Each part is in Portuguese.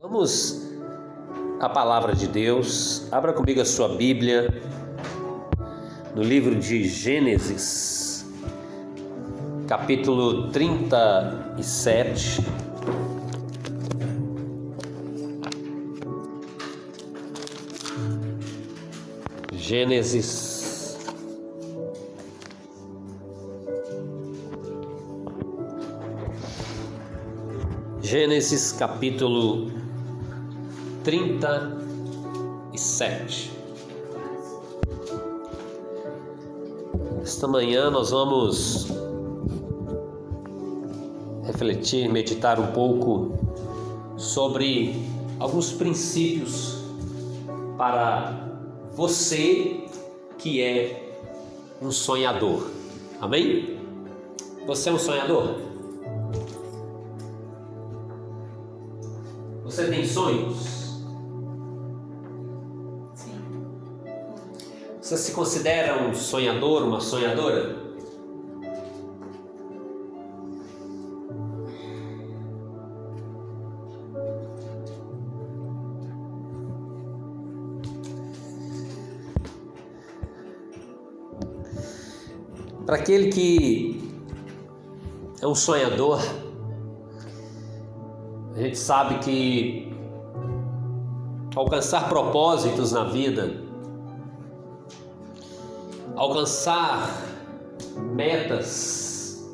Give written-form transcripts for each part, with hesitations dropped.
Vamos à palavra de Deus. Abra comigo a sua Bíblia no livro de Gênesis, capítulo 37. Gênesis capítulo 37. Esta manhã nós vamos refletir, meditar um pouco sobre alguns princípios para você que é um sonhador. Amém? Você é um sonhador? Você tem sonhos? Sim. Você se considera um sonhador, uma sonhadora? Para aquele que é um sonhador, a gente sabe que alcançar propósitos na vida, alcançar metas,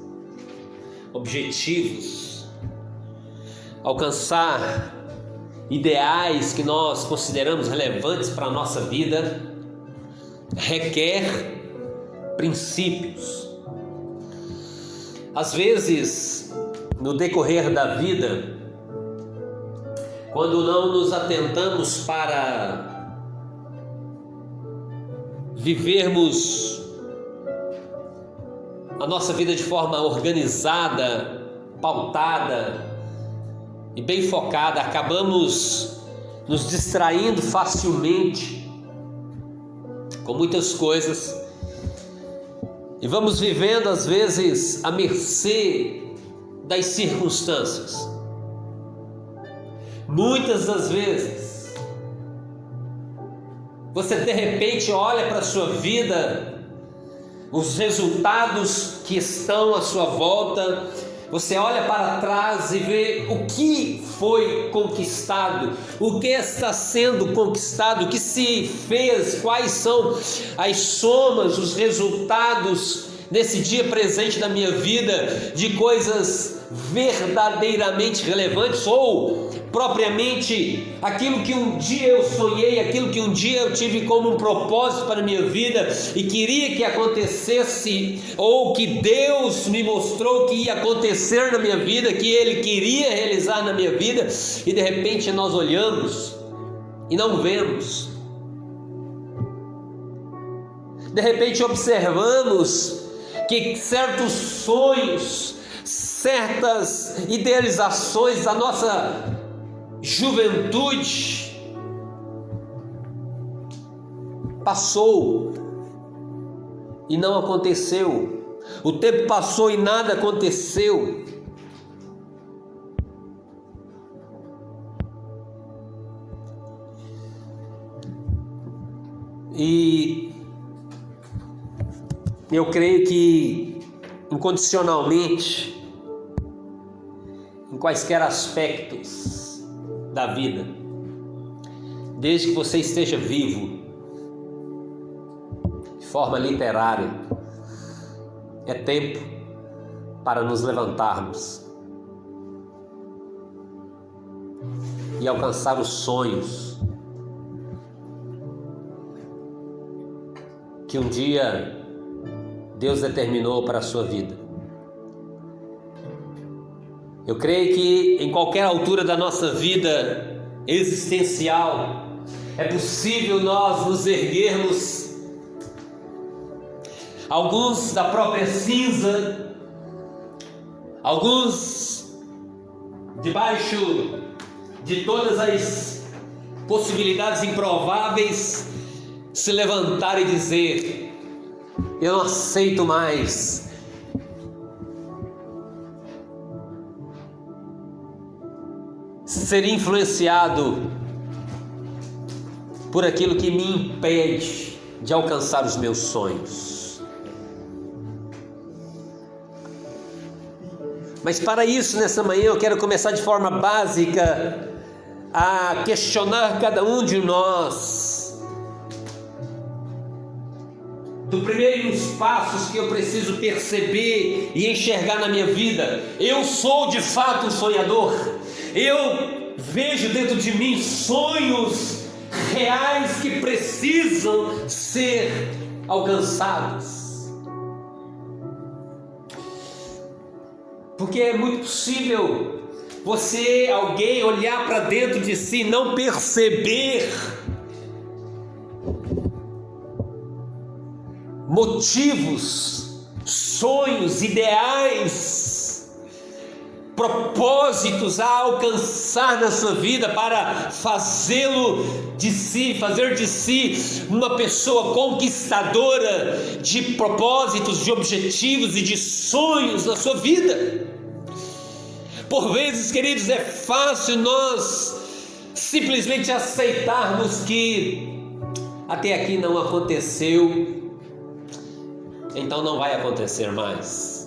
objetivos, alcançar ideais que nós consideramos relevantes para a nossa vida, requer princípios. Às vezes, no decorrer da vida, quando não nos atentamos para vivermos a nossa vida de forma organizada, pautada e bem focada, acabamos nos distraindo facilmente com muitas coisas e vamos vivendo às vezes à mercê das circunstâncias. Muitas das vezes, você de repente olha para a sua vida, os resultados que estão à sua volta, você olha para trás e vê o que foi conquistado, o que está sendo conquistado, o que se fez, quais são as somas, os resultados nesse dia presente da minha vida de coisas verdadeiramente relevantes ou propriamente aquilo que um dia eu sonhei, aquilo que um dia eu tive como um propósito para a minha vida e queria que acontecesse, ou que Deus me mostrou que ia acontecer na minha vida, que Ele queria realizar na minha vida, e de repente nós olhamos e não vemos. De repente observamos que certos sonhos, certas idealizações da nossa juventude passou e não aconteceu. O tempo passou e nada aconteceu. E eu creio que incondicionalmente, em quaisquer aspectos da vida, desde que você esteja vivo, de forma literária, é tempo para nos levantarmos e alcançar os sonhos que um dia Deus determinou para a sua vida. Eu creio que em qualquer altura da nossa vida existencial é possível nós nos erguermos, alguns da própria cinza, alguns debaixo de todas as possibilidades improváveis, se levantar e dizer: eu não aceito mais ser influenciado por aquilo que me impede de alcançar os meus sonhos. Mas para isso, nessa manhã, eu quero começar de forma básica a questionar cada um de nós do primeiros passos que eu preciso perceber e enxergar na minha vida. Eu sou de fato um sonhador. Eu vejo dentro de mim sonhos reais que precisam ser alcançados. Porque é muito possível alguém olhar para dentro de si e não perceber motivos, sonhos, ideais, propósitos a alcançar na sua vida para fazer de si uma pessoa conquistadora de propósitos, de objetivos e de sonhos na sua vida. Por vezes, queridos, é fácil nós simplesmente aceitarmos que até aqui não aconteceu, então não vai acontecer mais.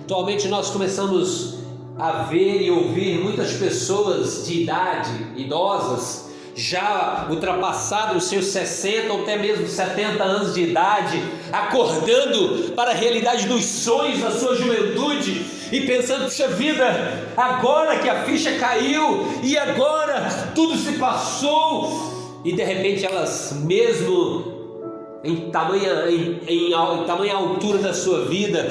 Atualmente nós começamos a ver e ouvir muitas pessoas de idade, idosas, já ultrapassados os seus 60 ou até mesmo 70 anos de idade, acordando para a realidade dos sonhos da sua juventude e pensando: puxa vida, agora que a ficha caiu e agora tudo se passou, e de repente elas, mesmo em tamanha altura da sua vida,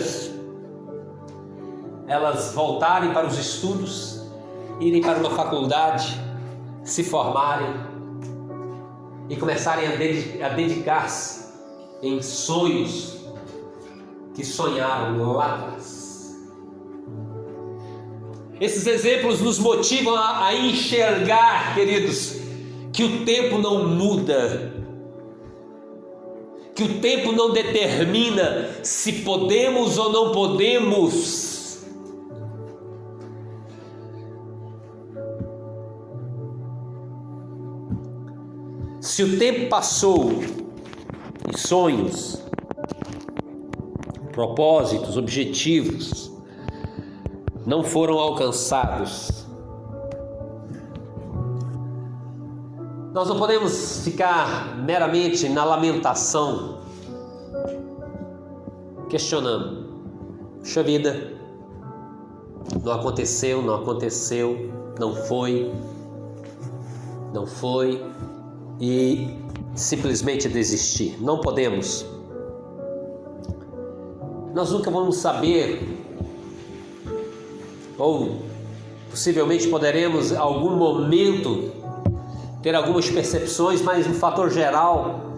elas voltarem para os estudos, irem para uma faculdade, se formarem e começarem a dedicar-se em sonhos que sonharam lá atrás. Esses exemplos nos motivam a enxergar, queridos, que o tempo não muda, que o tempo não determina se podemos ou não podemos. Se o tempo passou e sonhos, propósitos, objetivos não foram alcançados, nós não podemos ficar meramente na lamentação, questionando: puxa vida, não aconteceu, não foi, e simplesmente desistir. Não podemos. Nós nunca vamos saber, ou possivelmente poderemos em algum momento ter algumas percepções, mas no fator geral,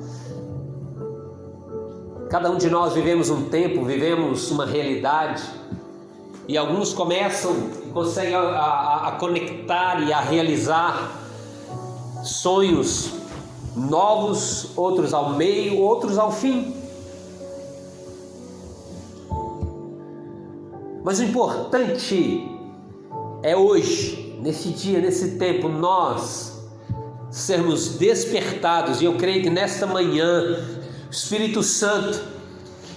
cada um de nós vivemos um tempo, vivemos uma realidade, e alguns começam e conseguem a conectar e a realizar sonhos novos, outros ao meio, outros ao fim. Mas o importante é hoje, nesse dia, nesse tempo, nós sermos despertados. E eu creio que nesta manhã o Espírito Santo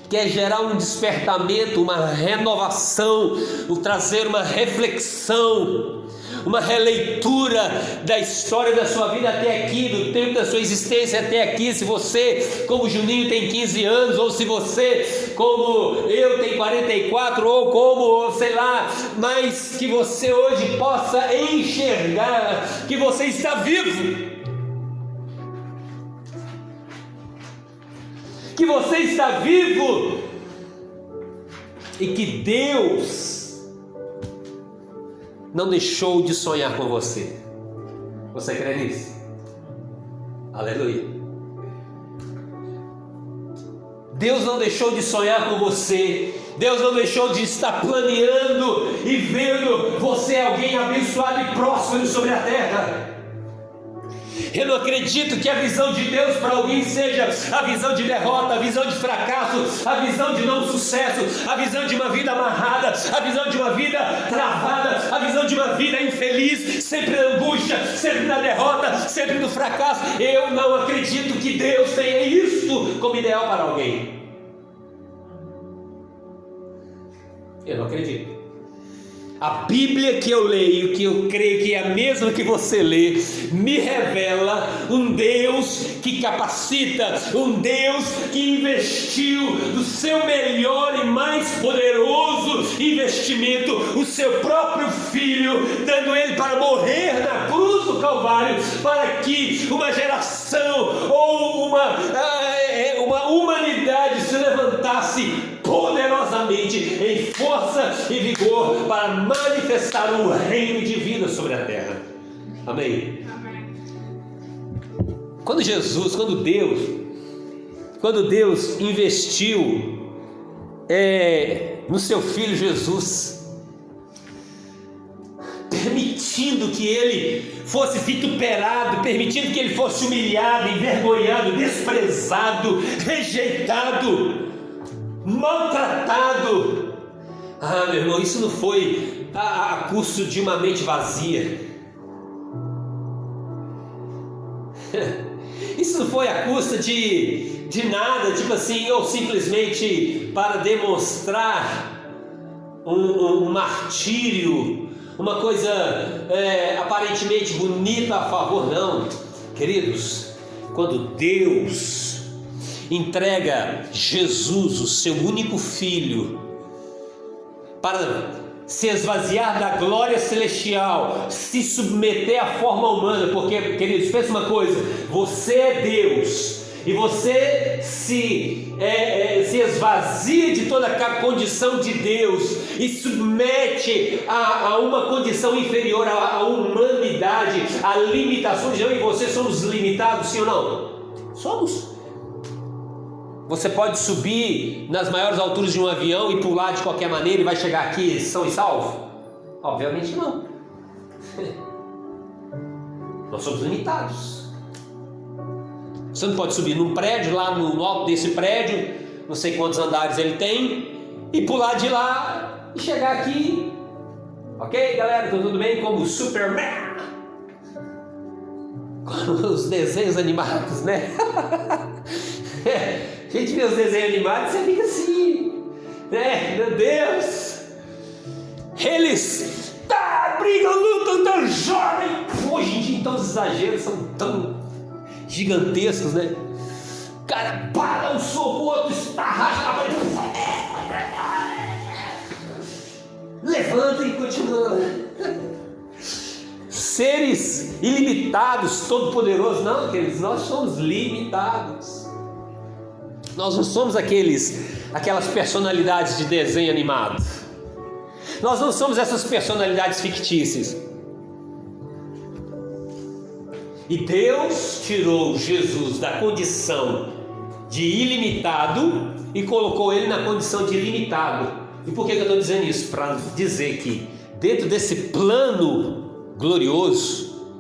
quer gerar um despertamento, uma renovação, trazer uma reflexão, uma releitura da história da sua vida até aqui, do tempo da sua existência até aqui. Se você, como Juninho, tem 15 anos, ou se você, como eu, tem 44, ou como, sei lá, mas que você hoje possa enxergar que você está vivo, que você está vivo e que Deus não deixou de sonhar com você. Você crê nisso? Aleluia. Deus não deixou de sonhar com você. Deus não deixou de estar planeando e vendo você alguém abençoado e próspero sobre a terra. Eu não acredito que a visão de Deus para alguém seja a visão de derrota, a visão de fracasso, a visão de não sucesso, a visão de uma vida amarrada, a visão de uma vida travada, a visão de uma vida infeliz, sempre na angústia, sempre na derrota, sempre no fracasso. Eu não acredito que Deus tenha isso como ideal para alguém. Eu não acredito. A Bíblia que eu leio, que eu creio que é a mesma que você lê, me revela um Deus que capacita, um Deus que investiu do seu melhor e mais poderoso investimento, o seu próprio Filho, dando ele para morrer na cruz do Calvário, para que uma geração ou uma humanidade se levantasse poderosamente em força e vigor para manifestar um reino de vida sobre a terra. Amém? Quando Deus investiu no seu Filho Jesus, permitindo que ele fosse vituperado, permitindo que ele fosse humilhado, envergonhado, desprezado, rejeitado, maltratado. Meu irmão, isso não foi a custo de uma mente vazia. Isso não foi a custa de nada, tipo assim, ou simplesmente para demonstrar um martírio, uma coisa aparentemente bonita a favor. Não, queridos, quando Deus entrega Jesus, o seu único Filho, para se esvaziar da glória celestial, se submeter à forma humana, porque, queridos, pensa uma coisa: você é Deus, e você se esvazia de toda a condição de Deus e submete a uma condição inferior à humanidade, a limitações. Eu e você somos limitados, sim ou não? Somos. Você pode subir nas maiores alturas de um avião e pular de qualquer maneira e vai chegar aqui são e salvo? Obviamente não. Nós somos limitados. Você não pode subir num prédio, lá no alto desse prédio, não sei quantos andares ele tem, e pular de lá e chegar aqui. Ok, galera? Então, tudo bem? Como Superman, como os desenhos animados, né? A gente vê os desenhos animados e você fica assim, né? Meu Deus, eles brigam, lutam tão jovem. Hoje em dia, então, os exageros são tão gigantescos, né? O cara para um soco, o outro estarracha, levanta e continua. Seres ilimitados, todo-poderosos. Não, queridos, nós somos limitados. Nós não somos aquelas personalidades de desenho animado. Nós não somos essas personalidades fictícias. E Deus tirou Jesus da condição de ilimitado e colocou ele na condição de limitado. E por que eu estou dizendo isso? Para dizer que dentro desse plano glorioso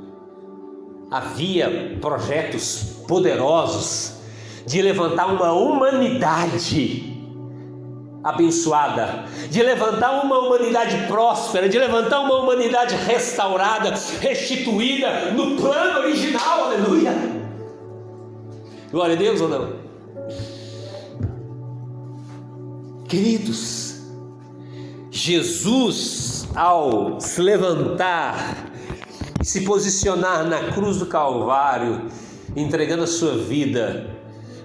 havia projetos poderosos de levantar uma humanidade abençoada, de levantar uma humanidade próspera, de levantar uma humanidade restaurada, restituída no plano original. Aleluia! Glória a Deus ou não? Queridos, Jesus, ao se levantar e se posicionar na cruz do Calvário, entregando a sua vida,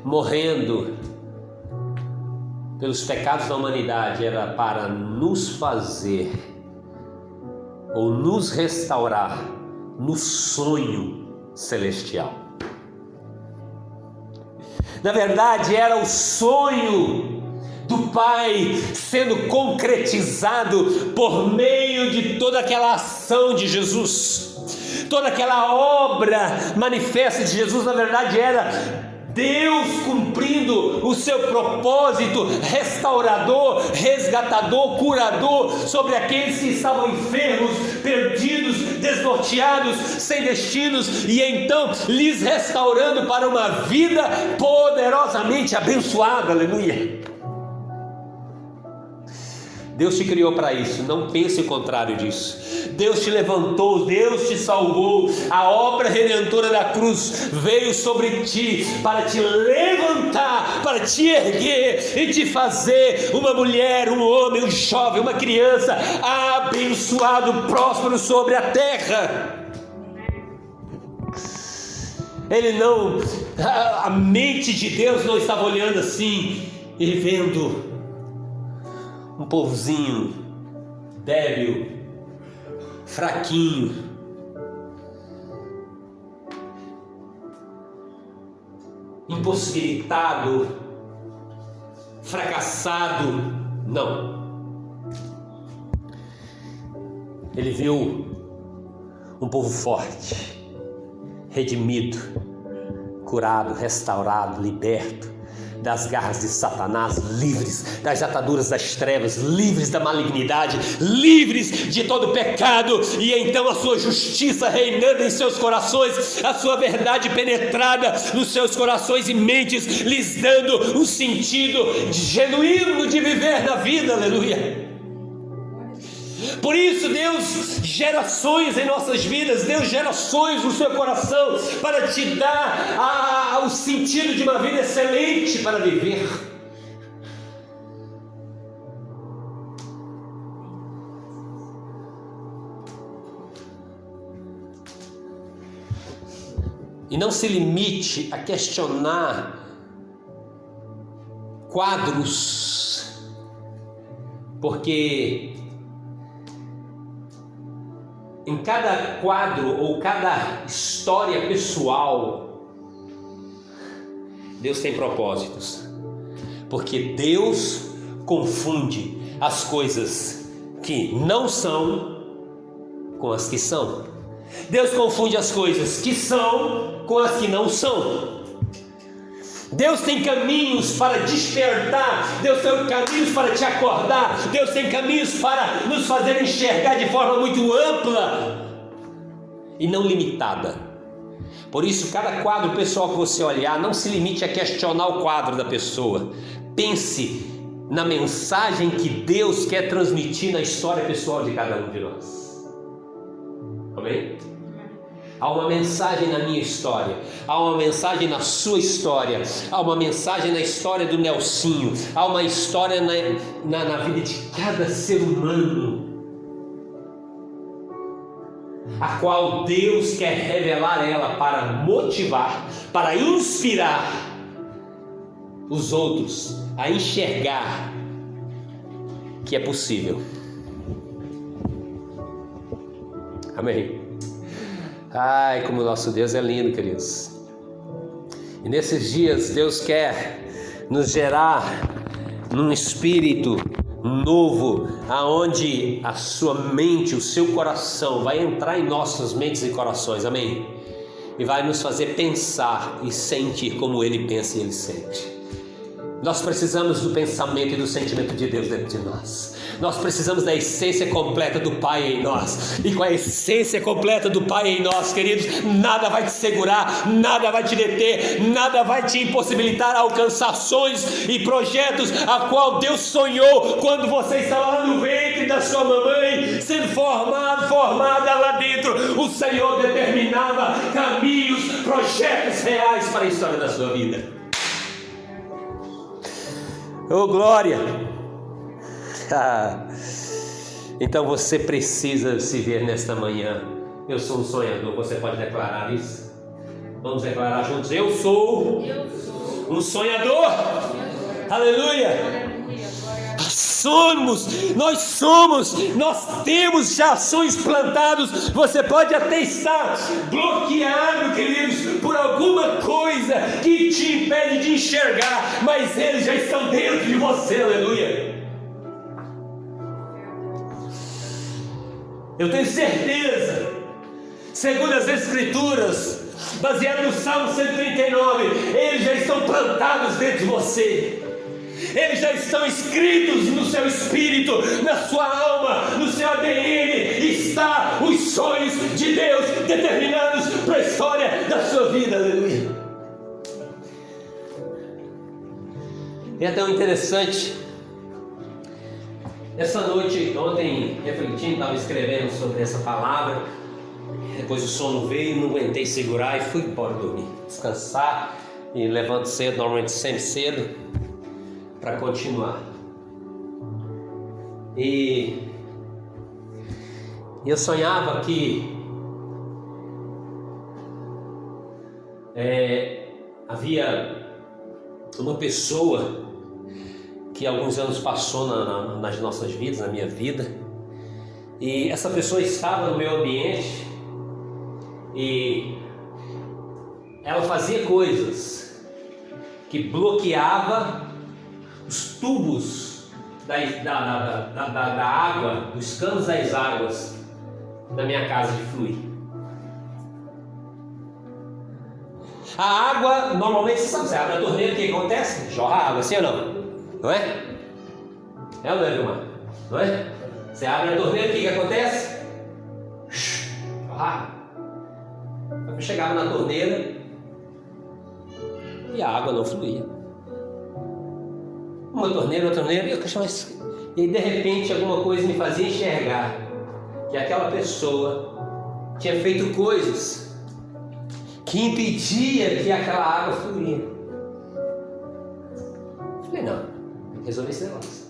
morrendo pelos pecados da humanidade, era para nos fazer ou nos restaurar no sonho celestial. Na verdade, era o sonho do Pai sendo concretizado por meio de toda aquela ação de Jesus. Toda aquela obra manifesta de Jesus, na verdade, era Deus cumprindo o seu propósito restaurador, resgatador, curador sobre aqueles que estavam enfermos, perdidos, desnorteados, sem destinos, e então lhes restaurando para uma vida poderosamente abençoada. Aleluia. Deus te criou para isso, não pense o contrário disso. Deus te levantou, Deus te salvou. A obra redentora da cruz veio sobre ti para te levantar, para te erguer e te fazer uma mulher, um homem, um jovem, uma criança abençoado, próspero sobre a terra. A mente de Deus não estava olhando assim e vendo um povozinho débil, fraquinho, impossibilitado, fracassado. Não. Ele viu um povo forte, redimido, curado, restaurado, liberto das garras de Satanás, livres das ataduras das trevas, livres da malignidade, livres de todo pecado, e então a sua justiça reinando em seus corações, a sua verdade penetrada nos seus corações e mentes, lhes dando um sentido genuíno de viver na vida. Aleluia. Por isso Deus gera sonhos em nossas vidas, Deus gera sonhos no seu coração para te dar o sentido de uma vida excelente para viver. E não se limite a questionar quadros, porque em cada quadro ou cada história pessoal, Deus tem propósitos, porque Deus confunde as coisas que não são com as que são. Deus confunde as coisas que são com as que não são. Deus tem caminhos para despertar, Deus tem caminhos para te acordar, Deus tem caminhos para nos fazer enxergar de forma muito ampla e não limitada. Por isso, cada quadro pessoal que você olhar, não se limite a questionar o quadro da pessoa. Pense na mensagem que Deus quer transmitir na história pessoal de cada um de nós. Amém? Há uma mensagem na minha história, há uma mensagem na sua história, há uma mensagem na história do Nelsinho, há uma história na vida de cada ser humano, a qual Deus quer revelar ela para motivar, para inspirar os outros a enxergar que é possível. Amém? Ai, como o nosso Deus é lindo, queridos. E nesses dias Deus quer nos gerar num espírito novo, aonde a sua mente, o seu coração vai entrar em nossas mentes e corações, amém? E vai nos fazer pensar e sentir como Ele pensa e Ele sente. Nós precisamos do pensamento e do sentimento de Deus dentro de nós. Nós precisamos da essência completa do Pai em nós. E com a essência completa do Pai em nós, queridos, nada vai te segurar, nada vai te deter, nada vai te impossibilitar a alcançar sonhos e projetos a qual Deus sonhou quando você estava lá no ventre da sua mamãe, sendo formada lá dentro. O Senhor determinava caminhos, projetos reais para a história da sua vida. Oh, glória! Então você precisa se ver nesta manhã. Eu sou um sonhador. Você pode declarar isso? Vamos declarar juntos. Eu sou um sonhador. Aleluia. Nós temos já sonhos plantados. Você pode até estar bloqueado, queridos, por alguma coisa que te impede de enxergar, mas eles já estão dentro de você. Aleluia. Eu tenho certeza, segundo as Escrituras, baseado no Salmo 139, eles já estão plantados dentro de você. Eles já estão escritos no seu espírito, na sua alma, no seu ADN. Está os sonhos de Deus determinados para a história da sua vida. Aleluia. E é tão interessante. Essa noite, ontem, refletindo, estava escrevendo sobre essa palavra. Depois o sono veio, não aguentei segurar e fui embora dormir, descansar. E levanto cedo, normalmente sempre cedo, para continuar. E eu sonhava que havia uma pessoa que há alguns anos passou nas nossas vidas, na minha vida, e essa pessoa estava no meu ambiente e ela fazia coisas que bloqueava os tubos da água, dos canos das águas da minha casa de fluir. A água, normalmente, você abre a torneira, o que acontece? Jorra água, assim ou não? Não é? É ou não é, Vilmar? Não é? Você abre a torneira, o que acontece? Jorra água. Eu chegava na torneira e a água não fluía. Uma torneira, outra torneira, e aí de repente alguma coisa me fazia enxergar que aquela pessoa tinha feito coisas que impedia que aquela água fluía. Falei, não, tem que resolver esse negócio.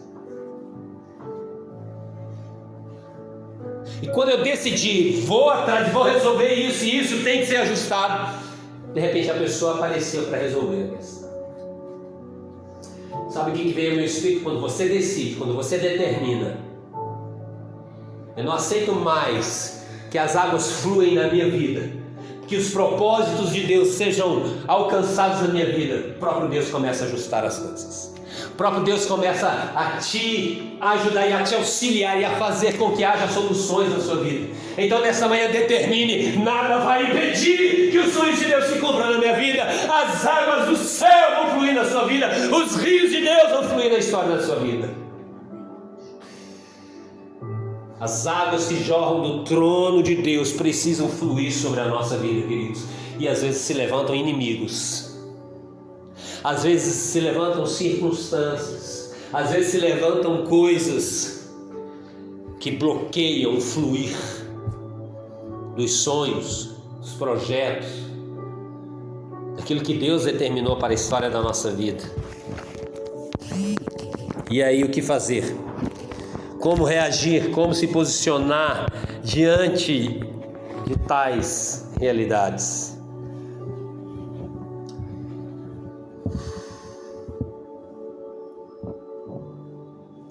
E quando eu decidi, vou atrás, vou resolver isso e isso tem que ser ajustado, de repente a pessoa apareceu para resolver a questão. Sabe o que veio ao meu espírito? Quando você decide, quando você determina, eu não aceito mais que as águas fluem na minha vida, que os propósitos de Deus sejam alcançados na minha vida. O próprio Deus começa a ajustar as coisas. O próprio Deus começa a te ajudar e a te auxiliar e a fazer com que haja soluções na sua vida. Então nessa manhã determine, nada vai impedir que os sonhos de Deus se cumpram na minha vida. As águas do céu vão fluir na sua vida, os rios de Deus vão fluir na história da sua vida. As águas que jorram do trono de Deus precisam fluir sobre a nossa vida, queridos. E às vezes se levantam inimigos. Às vezes se levantam circunstâncias, às vezes se levantam coisas que bloqueiam o fluir dos sonhos, dos projetos, daquilo que Deus determinou para a história da nossa vida. E aí o que fazer? Como reagir? Como se posicionar diante de tais realidades?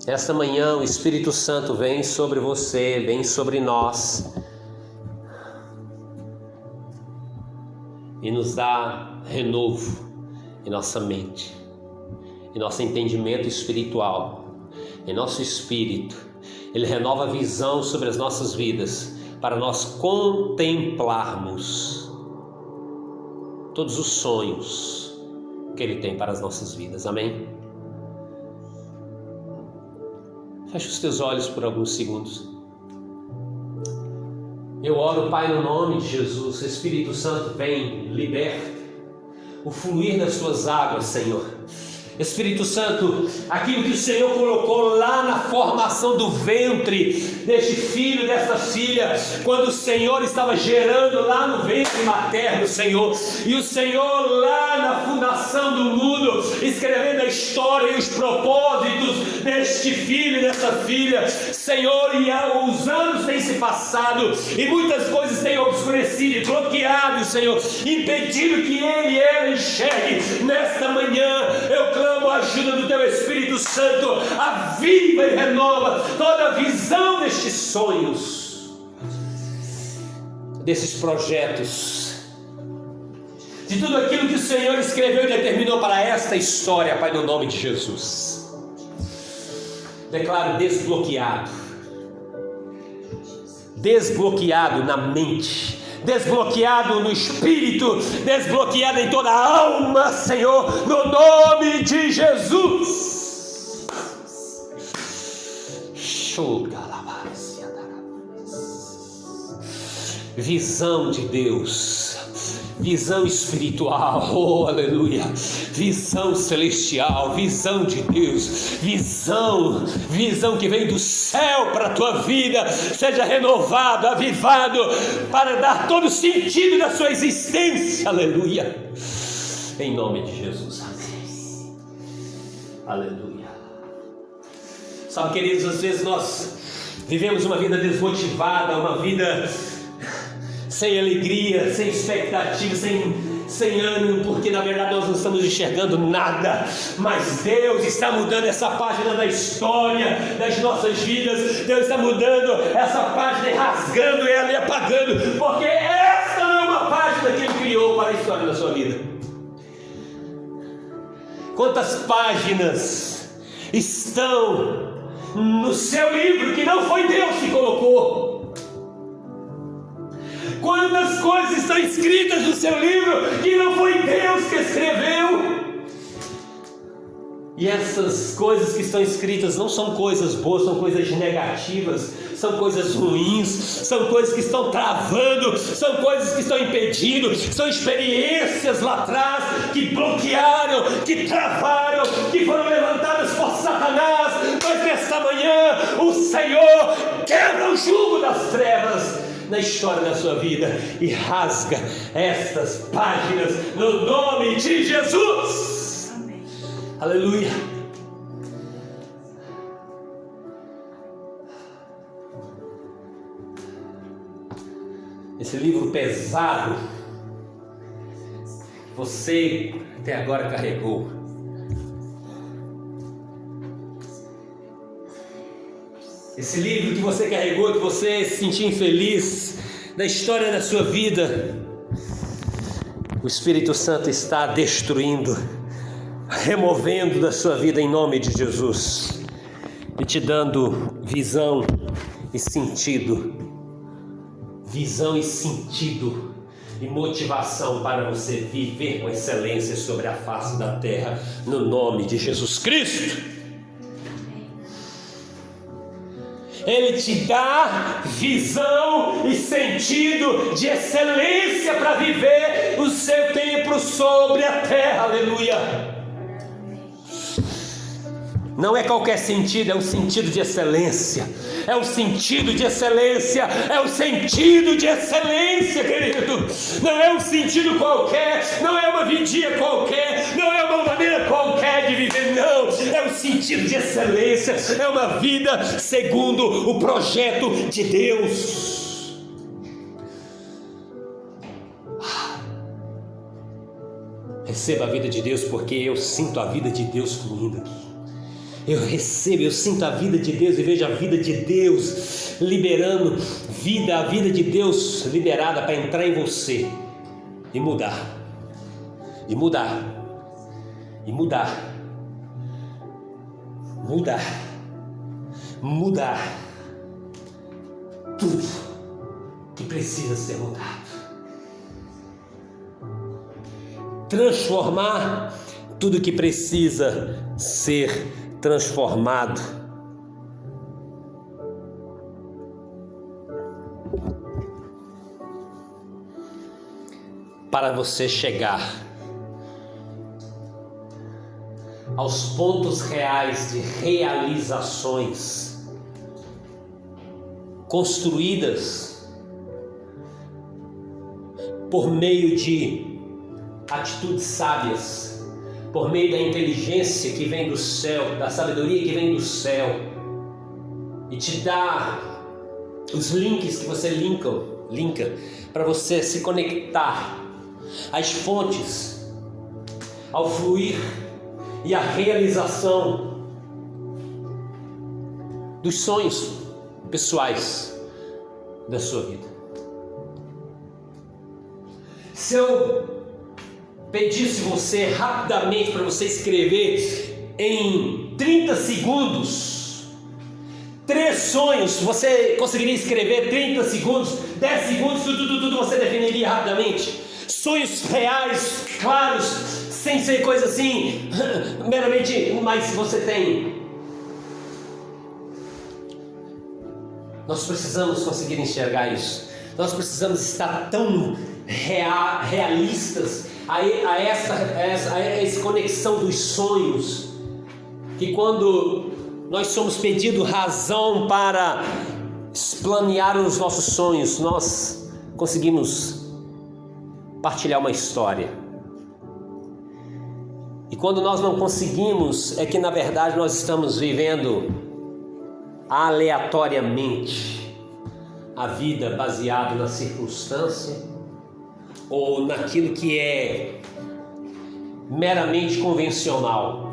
Esta manhã o Espírito Santo vem sobre você, vem sobre nós e nos dá renovo em nossa mente, em nosso entendimento espiritual, em nosso espírito. Ele renova a visão sobre as nossas vidas para nós contemplarmos todos os sonhos que Ele tem para as nossas vidas. Amém? Feche os teus olhos por alguns segundos. Eu oro, Pai, no nome de Jesus. Espírito Santo, vem, liberta o fluir das tuas águas, Senhor. Espírito Santo, aquilo que o Senhor colocou lá na formação do ventre deste filho, desta filha, quando o Senhor estava gerando lá no ventre materno, Senhor, e o Senhor lá na fundação do mundo, escrevendo a história e os propósitos deste filho e dessa filha, Senhor, e os anos têm se passado, e muitas coisas têm obscurecido e bloqueado, Senhor, impedindo que ele e ela enxergue. Nesta manhã, eu clamo a ajuda do Teu Espírito Santo, aviva e renova toda a visão destes sonhos, desses projetos, de tudo aquilo que o Senhor escreveu e determinou para esta história, Pai, no nome de Jesus. Declaro desbloqueado na mente, desbloqueado no espírito, desbloqueado em toda a alma, Senhor, no nome de Jesus. Visão de Deus, visão espiritual, oh aleluia, visão celestial, visão de Deus, visão que vem do céu para a tua vida, seja renovado, avivado, para dar todo o sentido da sua existência, aleluia, em nome de Jesus, amém, aleluia. Sabe, queridos, às vezes nós vivemos uma vida desmotivada, uma vida sem alegria, sem expectativa, sem ânimo, porque na verdade nós não estamos enxergando nada, mas Deus está mudando essa página da história das nossas vidas. Deus está mudando essa página e rasgando ela e apagando, porque esta não é uma página que Ele criou para a história da sua vida. Quantas páginas estão no seu livro que não foi Deus que colocou? Quantas coisas estão escritas no seu livro que não foi Deus que escreveu? E essas coisas que estão escritas não são coisas boas, são coisas negativas, são coisas ruins, são coisas que estão travando, são coisas que estão impedindo, são experiências lá atrás que bloquearam, que travaram, que foram levantadas por Satanás. Mas nesta manhã o Senhor quebra o jugo das trevas na história da sua vida e rasga estas páginas no nome de Jesus. Amém. Aleluia. Esse livro pesado você até agora carregou, esse livro que você carregou, que você se sentia infeliz da história da sua vida, o Espírito Santo está destruindo, removendo da sua vida em nome de Jesus e te dando visão e sentido, e motivação para você viver com excelência sobre a face da terra, no nome de Jesus Cristo. Ele te dá visão e sentido de excelência para viver o seu tempo sobre a terra, aleluia. Não é qualquer sentido, é um sentido de excelência, é um sentido de excelência, é um sentido de excelência, querido. Não é um sentido qualquer, não é uma vidinha qualquer, não é uma maneira qualquer de viver, não. É um sentido de excelência, é uma vida segundo o projeto de Deus. Receba a vida de Deus, porque eu sinto a vida de Deus fluindo aqui. Eu sinto a vida de Deus e vejo a vida de Deus liberando vida, a vida de Deus liberada para entrar em você e mudar, e mudar, e mudar, mudar, mudar tudo que precisa ser mudado, transformar tudo que precisa ser transformado. Para você chegar aos pontos reais de realizações construídas por meio de atitudes sábias, por meio da inteligência que vem do céu, da sabedoria que vem do céu, e te dá os links que você linka para você se conectar às fontes, ao fluir e à realização dos sonhos pessoais da sua vida. Se eu pedisse você rapidamente para você escrever em 30 segundos 3 sonhos, você conseguiria escrever 30 segundos, 10 segundos, tudo você definiria rapidamente. Sonhos reais, claros, sem ser coisa assim, meramente, mas você tem. Nós precisamos conseguir enxergar isso. Nós precisamos estar tão realistas a essa conexão dos sonhos, que quando nós somos pedidos razão para esplanear os nossos sonhos, nós conseguimos partilhar uma história. E quando nós não conseguimos, é que na verdade nós estamos vivendo aleatoriamente a vida baseada na circunstância ou naquilo que é meramente convencional.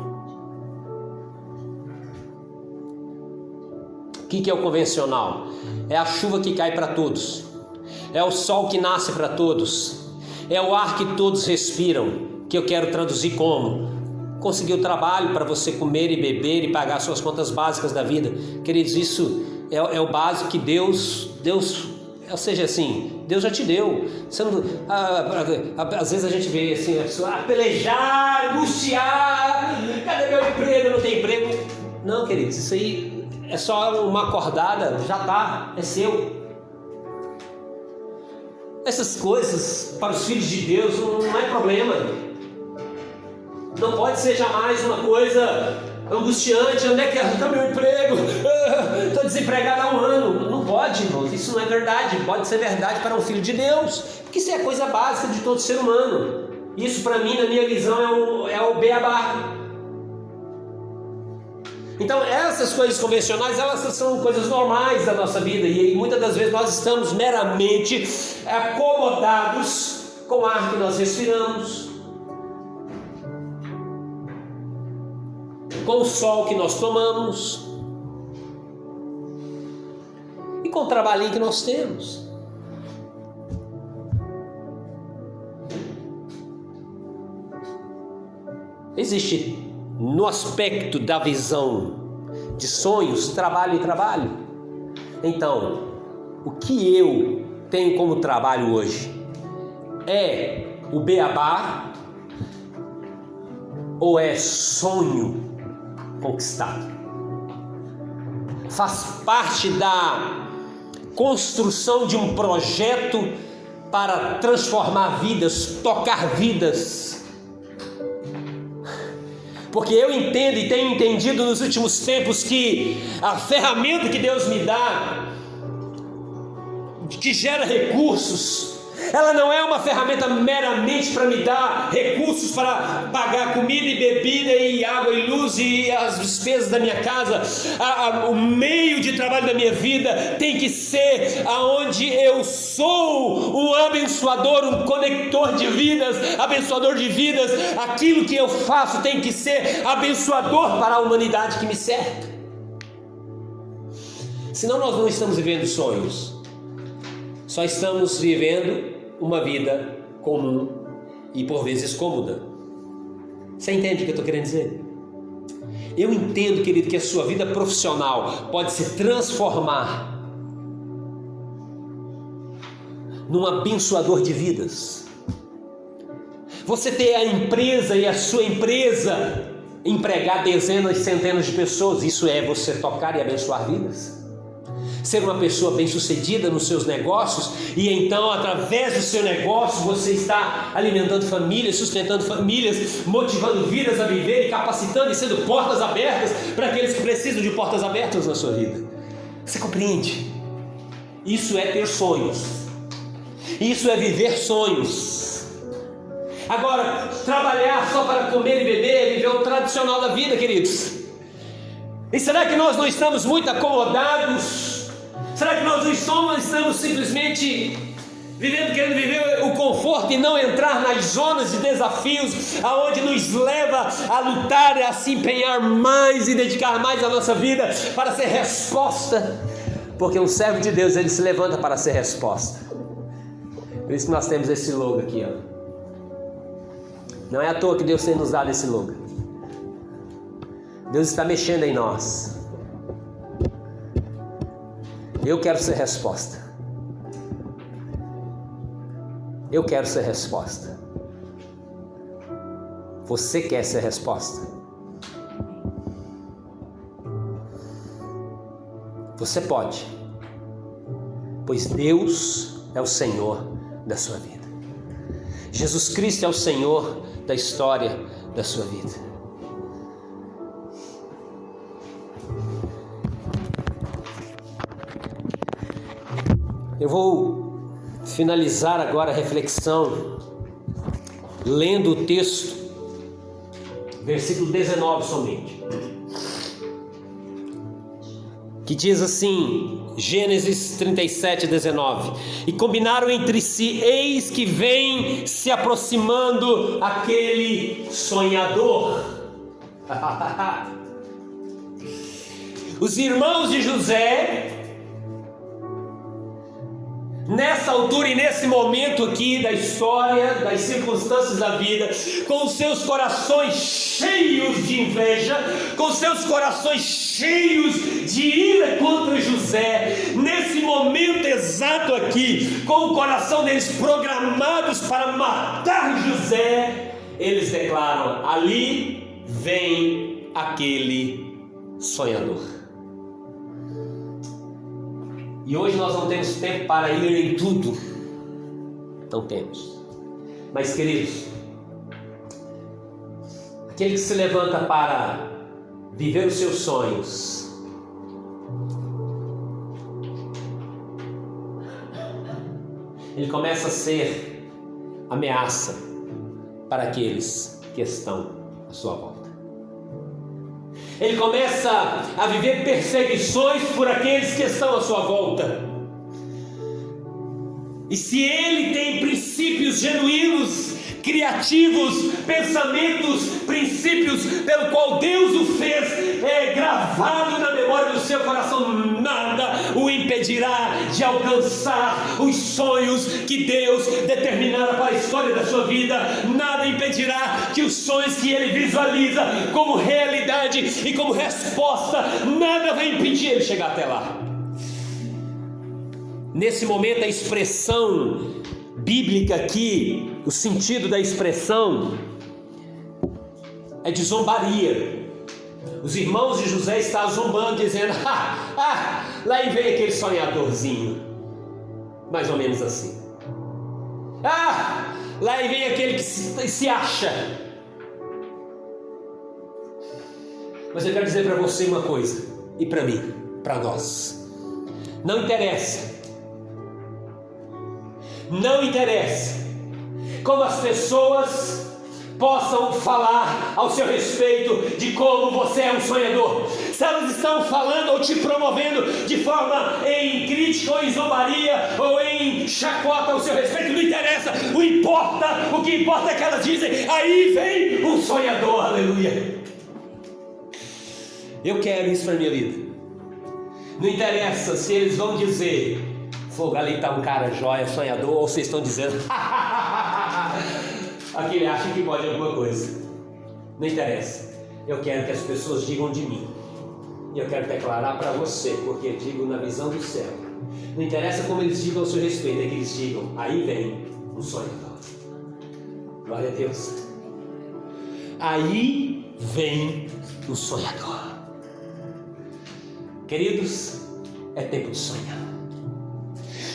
O que é o convencional? É a chuva que cai para todos, é o sol que nasce para todos, é o ar que todos respiram, que eu quero traduzir como conseguir o trabalho para você comer e beber e pagar suas contas básicas da vida. Queridos, isso é o básico que Deus, ou seja, assim, Deus já te deu. Você não, às vezes a gente vê assim, a pessoa pelejar, angustiar, cadê meu emprego? Não tem emprego. Não, queridos, isso aí é só uma acordada, já está, é seu. Essas coisas para os filhos de Deus não é problema. Não pode ser jamais uma coisa angustiante. Onde é que está meu emprego? Estou desempregado há 1 ano. Não pode, irmãos. Isso não é verdade. Pode ser verdade para um filho de Deus, porque isso é a coisa básica de todo ser humano. Isso para mim, na minha visão, é o beabá. Então essas coisas convencionais, elas são coisas normais da nossa vida, e muitas das vezes nós estamos meramente acomodados com o ar que nós respiramos, com o sol que nós tomamos e com o trabalhinho que nós temos. Existe no aspecto da visão de sonhos, trabalho e trabalho. Então, o que eu tenho como trabalho hoje é o beabá ou é sonho conquistado? Faz parte da construção de um projeto para transformar vidas, tocar vidas. Porque eu entendo e tenho entendido nos últimos tempos que a ferramenta que Deus me dá, que gera recursos, ela não é uma ferramenta meramente para me dar recursos para pagar comida e bebida e água e luz e as despesas da minha casa. O meio de trabalho da minha vida tem que ser aonde eu sou um abençoador, um conector de vidas, abençoador de vidas. Aquilo que eu faço tem que ser abençoador para a humanidade que me cerca. Senão nós não estamos vivendo sonhos, só estamos vivendo uma vida comum e por vezes cômoda. Você entende o que eu estou querendo dizer? Eu entendo, querido, que a sua vida profissional pode se transformar num abençoador de vidas. Você ter a empresa e a sua empresa empregar dezenas e centenas de pessoas, isso é você tocar e abençoar vidas. Ser uma pessoa bem-sucedida nos seus negócios, e então através do seu negócio você está alimentando famílias, sustentando famílias, motivando vidas a viver e capacitando e sendo portas abertas para aqueles que precisam de portas abertas na sua vida. Você compreende? Isso é ter sonhos, isso é viver sonhos. Agora, trabalhar só para comer e beber é viver o tradicional da vida, queridos. E será que nós não estamos muito acomodados? Será que nós não estamos simplesmente querendo viver o conforto e não entrar nas zonas de desafios, aonde nos leva a lutar, a se empenhar mais e dedicar mais a nossa vida para ser resposta? Porque um servo de Deus, ele se levanta para ser resposta. Por isso que nós temos esse logo aqui, ó. Não é à toa que Deus tem nos dado esse logo. Deus está mexendo em nós. Eu quero ser resposta. Eu quero ser resposta. Você quer ser resposta? Você pode, pois Deus é o Senhor da sua vida. Jesus Cristo é o Senhor da história da sua vida. Eu vou finalizar agora a reflexão lendo o texto, versículo 19 somente, que diz assim, Gênesis 37, 19: e combinaram entre si, eis que vem se aproximando aquele sonhador. Os irmãos de José, nessa altura e nesse momento aqui da história, das circunstâncias da vida, com os seus corações cheios de inveja, com seus corações cheios de ira contra José, nesse momento exato aqui, com o coração deles programados para matar José, eles declaram: ali vem aquele sonhador. E hoje nós não temos tempo para ir em tudo. Não temos. Mas, queridos, aquele que se levanta para viver os seus sonhos, ele começa a ser ameaça para aqueles que estão à sua volta. Ele começa a viver perseguições por aqueles que estão à sua volta. E se ele tem princípios genuínos, criativos, pensamentos, princípios pelo qual Deus o fez, gravado na memória do seu coração, nada o impedirá de alcançar os sonhos que Deus determinara para a história da sua vida. Nada impedirá que os sonhos que ele visualiza como realidade e como resposta, nada vai impedir ele chegar até lá. Nesse momento, a expressão bíblica aqui, o sentido da expressão é de zombaria. Os irmãos de José estão zombando, dizendo: lá vem aquele sonhadorzinho, mais ou menos assim. Lá vem aquele que se acha. Mas eu quero dizer para você uma coisa, e para mim, para nós: não interessa como as pessoas possam falar ao seu respeito de como você é um sonhador. Se elas estão falando ou te promovendo de forma em crítica ou em zombaria ou em chacota ao seu respeito, não interessa. O que importa é que elas dizem: aí vem um sonhador, aleluia. Eu quero isso para a minha vida. Não interessa se eles vão dizer: fogo, ali está um cara jóia, sonhador, ou vocês estão dizendo aquele acha que pode alguma coisa. Não interessa. Eu quero que as pessoas digam de mim, e eu quero declarar para você, porque digo na visão do céu. Não interessa como eles digam ao seu respeito, é que eles digam: aí vem um sonhador. Glória a Deus. Aí vem um sonhador. Queridos, é tempo de sonhar.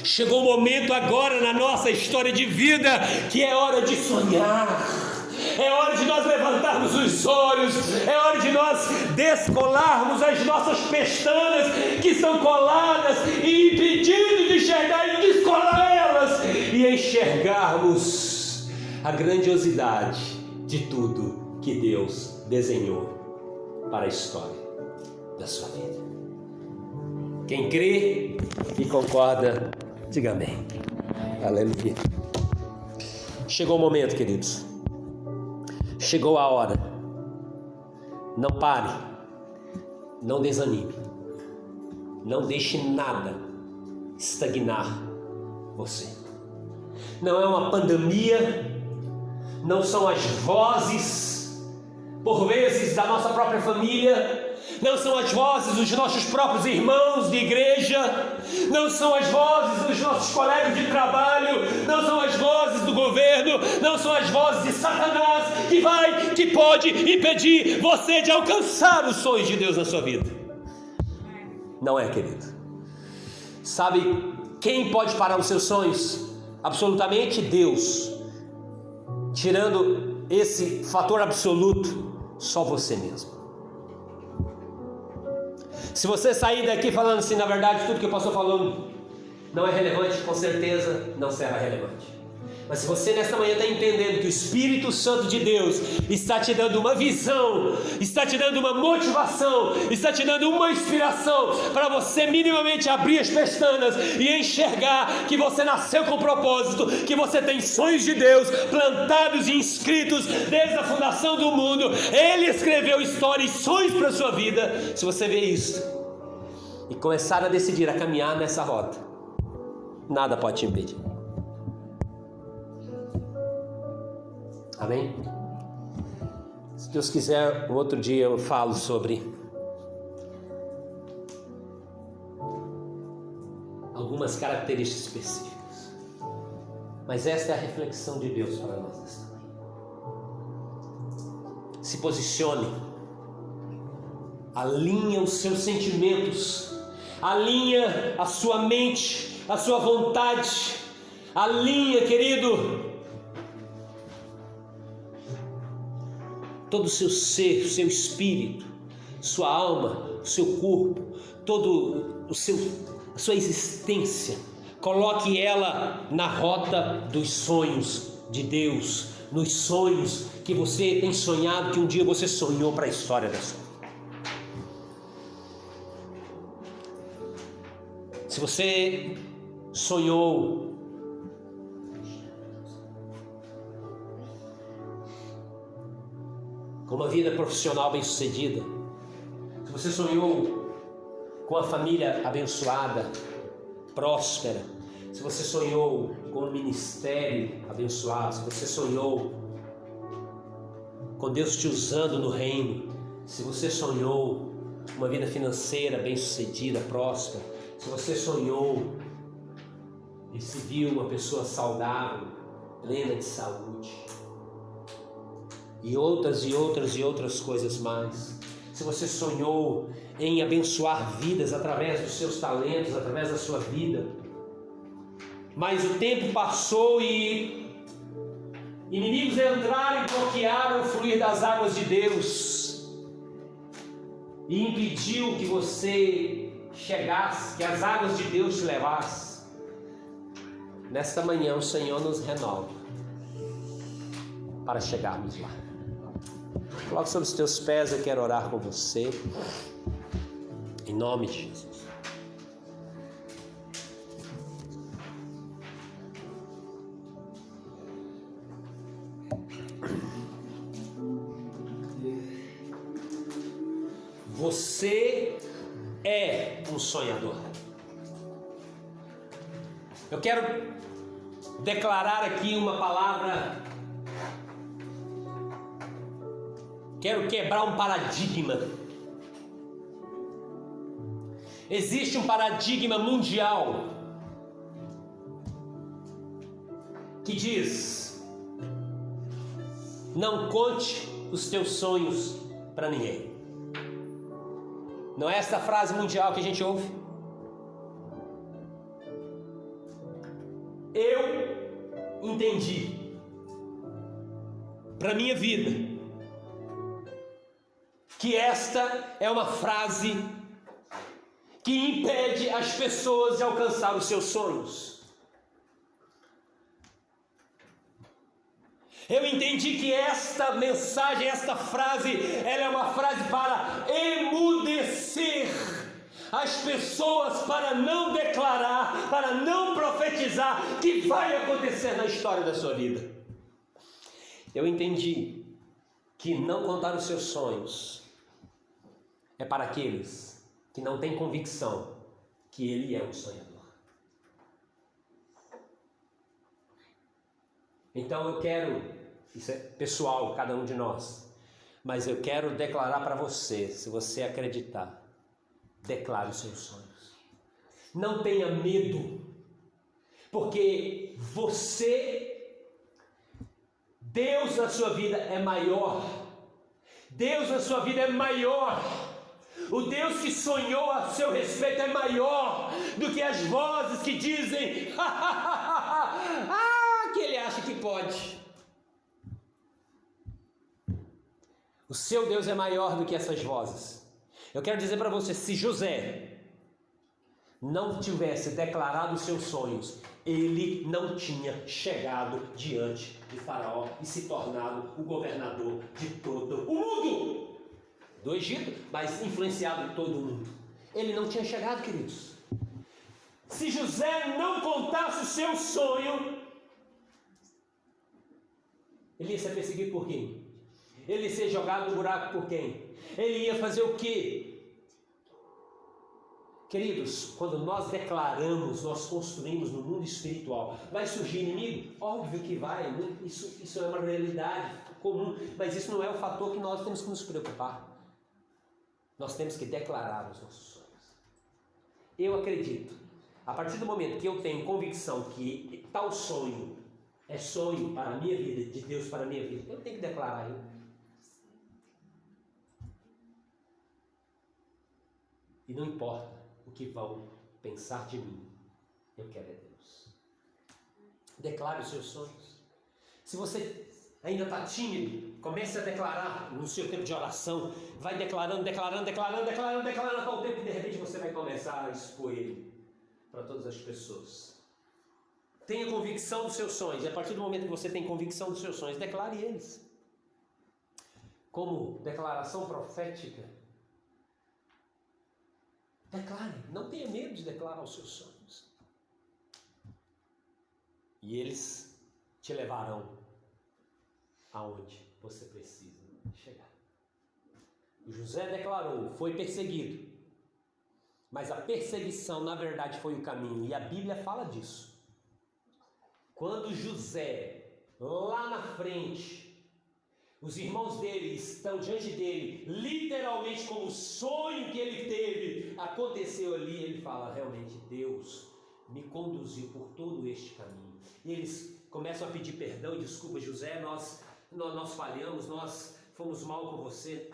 Chegou o momento agora na nossa história de vida que é hora de sonhar. É hora de nós levantarmos os olhos. É hora de nós descolarmos as nossas pestanas que estão coladas e impedindo de enxergar, e descolar elas e enxergarmos a grandiosidade de tudo que Deus desenhou para a história da sua vida. Quem crê e concorda, diga amém. Aleluia. Chegou o momento, queridos. Chegou a hora. Não pare. Não desanime. Não deixe nada estagnar você. Não é uma pandemia. Não são as vozes, por vezes, da nossa própria família. não são as vozes dos nossos próprios irmãos de igreja, não são as vozes dos nossos colegas de trabalho, não são as vozes do governo, não são as vozes de Satanás que pode impedir você de alcançar os sonhos de Deus na sua vida. Não é, querido. Sabe quem pode parar os seus sonhos? Absolutamente Deus. Tirando esse fator absoluto, só você mesmo. Se você sair daqui falando assim, na verdade tudo que o pastor falou não é relevante, com certeza não será relevante. Mas se você nesta manhã está entendendo que o Espírito Santo de Deus está te dando uma visão, está te dando uma motivação, está te dando uma inspiração para você minimamente abrir as pestanas e enxergar que você nasceu com propósito, que você tem sonhos de Deus plantados e inscritos desde a fundação do mundo. Ele escreveu histórias e sonhos para a sua vida. Se você vê isso e começar a decidir a caminhar nessa rota, nada pode te impedir. Amém? Se Deus quiser, um outro dia eu falo sobre algumas características específicas. Mas esta é a reflexão de Deus para nós nesta manhã. Se posicione, alinha os seus sentimentos, alinha a sua mente, a sua vontade, alinha, querido, todo o seu ser, o seu espírito, sua alma, o seu corpo, todo a sua existência. Coloque ela na rota dos sonhos de Deus, nos sonhos que você tem sonhado, que um dia você sonhou para a história da sua vida. Se você sonhou com uma vida profissional bem-sucedida, se você sonhou com a família abençoada, próspera, se você sonhou com um ministério abençoado, se você sonhou com Deus te usando no reino, se você sonhou uma vida financeira bem-sucedida, próspera, se você sonhou e se viu uma pessoa saudável, plena de saúde, e outras coisas mais. Se você sonhou em abençoar vidas através dos seus talentos, através da sua vida, mas o tempo passou e inimigos entraram e bloquearam o fluir das águas de Deus e impediu que você chegasse, que as águas de Deus te levassem. Nesta manhã o Senhor nos renova para chegarmos lá. Coloque sobre os teus pés, eu quero orar com você, em nome de Jesus. Você é um sonhador. Eu quero declarar aqui uma palavra. Quero quebrar um paradigma. Existe um paradigma mundial que diz: não conte os teus sonhos para ninguém. Não é essa frase mundial que a gente ouve? Eu entendi para minha vida que esta é uma frase que impede as pessoas de alcançar os seus sonhos. Eu entendi que esta mensagem, esta frase, ela é uma frase para emudecer as pessoas, para não declarar, para não profetizar que vai acontecer na história da sua vida. Eu entendi que não contar os seus sonhos é para aqueles que não têm convicção que ele é um sonhador. Então eu quero, isso é pessoal, cada um de nós, Mas eu quero declarar para você, se você acreditar, declare os seus sonhos. Não tenha medo, porque Deus na sua vida é maior. Deus na sua vida é maior. O Deus que sonhou a seu respeito é maior do que as vozes que dizem que ele acha que pode. O seu Deus é maior do que essas vozes. Eu quero dizer para você, se José não tivesse declarado os seus sonhos, ele não tinha chegado diante de Faraó e se tornado o governador de todo o mundo, do Egito, mas influenciado em todo o mundo. Ele não tinha chegado, queridos. Se José não contasse o seu sonho, ele ia ser perseguido por quem? Ele ia ser jogado no buraco por quem? Ele ia fazer o quê? Queridos, quando nós declaramos, nós construímos no mundo espiritual. Vai surgir inimigo? Óbvio que vai, isso é uma realidade comum, mas isso não é o fator que nós temos que nos preocupar. Nós temos que declarar os nossos sonhos. Eu acredito, a partir do momento que eu tenho convicção que tal sonho é sonho para a minha vida, de Deus para a minha vida, eu tenho que declarar ele. E não importa o que vão pensar de mim, eu quero é Deus. Declare os seus sonhos. Se você ainda está tímido, comece a declarar no seu tempo de oração. Vai declarando até o tempo que de repente você vai começar a expor ele para todas as pessoas. Tenha convicção dos seus sonhos. E a partir do momento que você tem convicção dos seus sonhos, declare eles. Como declaração profética, declare, não tenha medo de declarar os seus sonhos. E eles te levarão aonde você precisa chegar. O José declarou, foi perseguido. Mas a perseguição, na verdade, foi o caminho. E a Bíblia fala disso. Quando José, lá na frente, os irmãos dele estão diante dele, literalmente como o sonho que ele teve aconteceu ali, ele fala, realmente Deus me conduziu por todo este caminho. E eles começam a pedir perdão e desculpa, José, nós falhamos, nós fomos mal com você.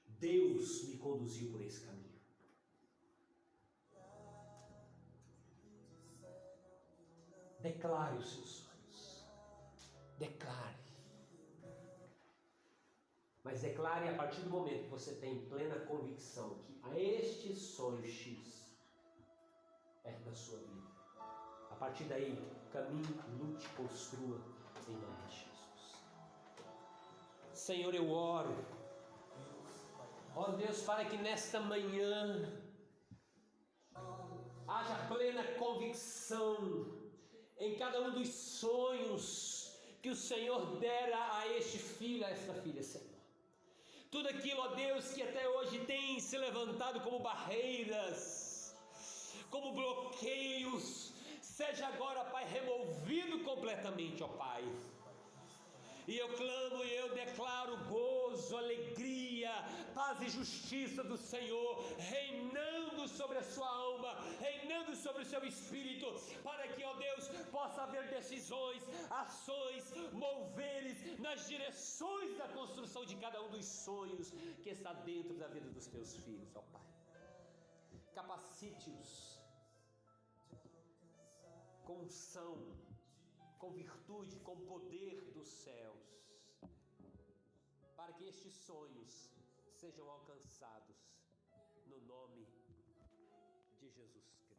Deus me conduziu por esse caminho. Declare os seus sonhos. Declare. Mas declare a partir do momento que você tem plena convicção que este sonho X é da sua vida. A partir daí, caminhe, lute, construa em nome de Jesus. Senhor, eu oro. Ó Deus, para que nesta manhã haja plena convicção em cada um dos sonhos que o Senhor dera a este filho, a esta filha, Senhor. Tudo aquilo, ó Deus, que até hoje tem se levantado como barreiras, como bloqueios, seja agora, Pai, removido completamente, ó Pai. E eu clamo e eu declaro gozo, alegria, paz e justiça do Senhor, reinando sobre a sua alma, reinando sobre o seu espírito, para que, ó Deus, possa haver decisões, ações, moveres nas direções da construção de cada um dos sonhos que está dentro da vida dos teus filhos, ó Pai. Capacite-os com unção, com virtude, com poder dos céus, para que estes sonhos sejam alcançados no nome de Jesus Cristo.